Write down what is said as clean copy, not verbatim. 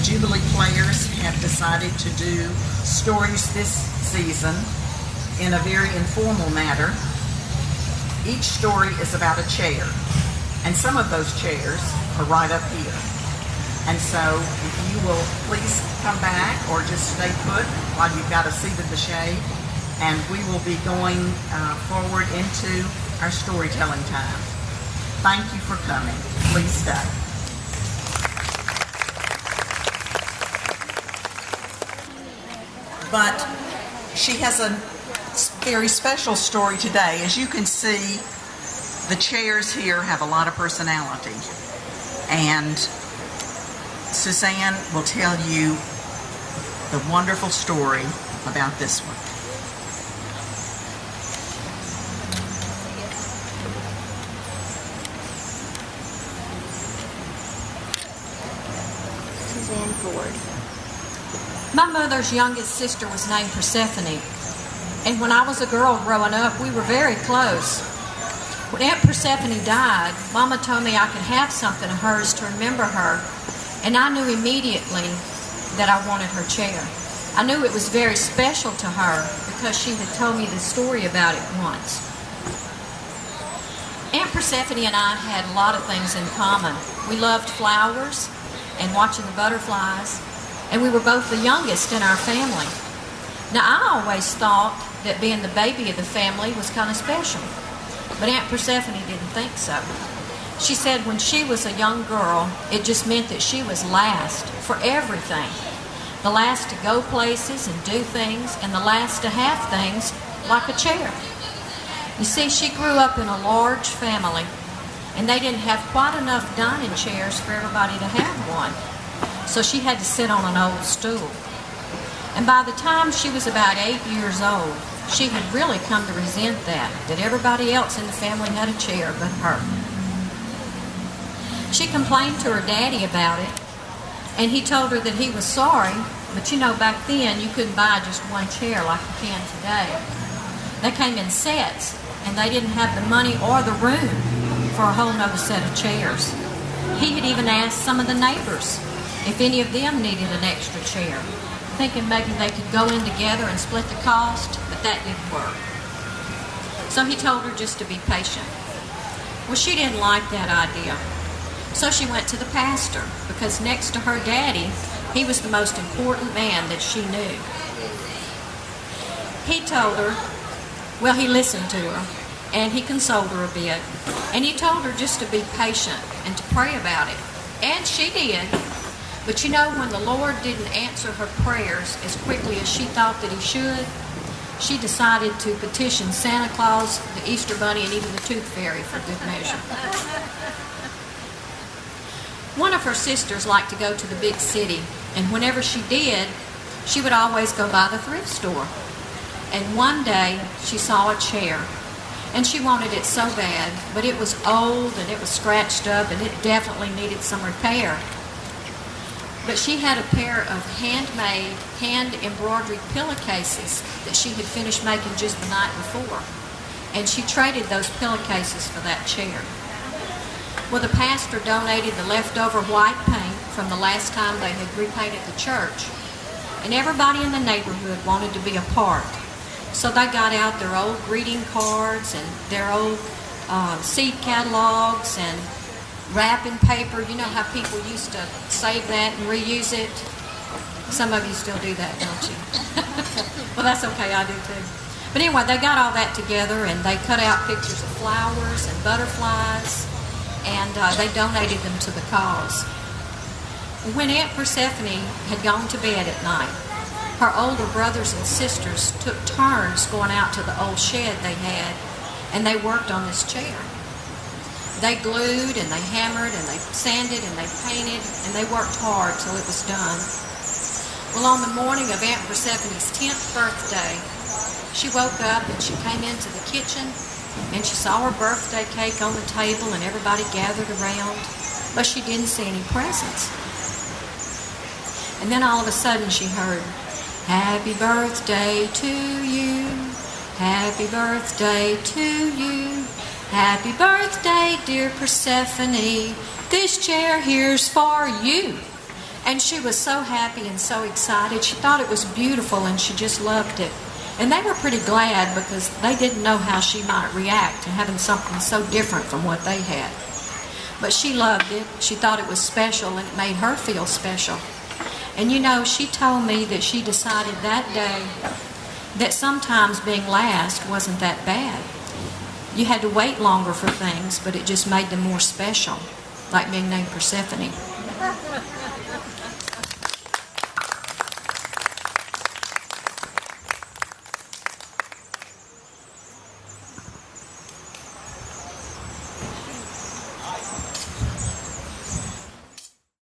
Jubilee Players have decided to do stories this season in a very informal manner. Each story is about a chair, and some of those chairs are right up here. And so if you will please come back or just stay put while you've got a seat in the shade, and we will be going forward into our storytelling time. Thank you for coming. Please stay. But she has a very special story today. As you can see, the chairs here have a lot of personality. And Suzanne will tell you the wonderful story about this one. Suzanne Ford. My mother's youngest sister was named Persephone, and when I was a girl growing up, we were very close. When Aunt Persephone died, Mama told me I could have something of hers to remember her, and I knew immediately that I wanted her chair. I knew it was very special to her because she had told me the story about it once. Aunt Persephone and I had a lot of things in common. We loved flowers and watching the butterflies, and we were both the youngest in our family. Now, I always thought that being the baby of the family was kind of special, but Aunt Persephone didn't think so. She said when she was a young girl, it just meant that she was last for everything. The last to go places and do things, and the last to have things like a chair. You see, she grew up in a large family, and they didn't have quite enough dining chairs for everybody to have one. So she had to sit on an old stool. And by the time she was about 8 years old, she had really come to resent that everybody else in the family had a chair but her. She complained to her daddy about it, and he told her that he was sorry, but you know, back then you couldn't buy just one chair like you can today. They came in sets, and they didn't have the money or the room for a whole nother set of chairs. He had even asked some of the neighbors if any of them needed an extra chair, thinking maybe they could go in together and split the cost, but that didn't work. So he told her just to be patient. Well, she didn't like that idea. So she went to the pastor, because next to her daddy, he was the most important man that she knew. He told her, well, he listened to her, and he consoled her a bit, and he told her just to be patient and to pray about it. And she did. But you know, when the Lord didn't answer her prayers as quickly as she thought that he should, she decided to petition Santa Claus, the Easter Bunny, and even the Tooth Fairy for good measure. One of her sisters liked to go to the big city, and whenever she did, she would always go by the thrift store. And one day, she saw a chair, and she wanted it so bad, but it was old, and it was scratched up, and it definitely needed some repair. But she had a pair of handmade, hand-embroidered pillowcases that she had finished making just the night before. And she traded those pillowcases for that chair. Well, the pastor donated the leftover white paint from the last time they had repainted the church. And everybody in the neighborhood wanted to be a part. So they got out their old greeting cards and their old seed catalogs and wrapping paper. You know how people used to save that and reuse it? Some of you still do that, don't you? Well, that's okay, I do too. But anyway, they got all that together, and they cut out pictures of flowers and butterflies, and they donated them to the cause. When Aunt Persephone had gone to bed at night, her older brothers and sisters took turns going out to the old shed they had, and they worked on this chair. They glued and they hammered and they sanded and they painted and they worked hard till it was done. Well, on the morning of Aunt Persephone's 10th birthday, she woke up and she came into the kitchen and she saw her birthday cake on the table and everybody gathered around, but she didn't see any presents. And then all of a sudden she heard, "Happy birthday to you, happy birthday to you. Happy birthday, dear Persephone, this chair here's for you." And she was so happy and so excited. She thought it was beautiful and she just loved it. And they were pretty glad because they didn't know how she might react to having something so different from what they had. But she loved it. She thought it was special and it made her feel special. And you know, she told me that she decided that day that sometimes being last wasn't that bad. You had to wait longer for things, but it just made them more special, like being named Persephone.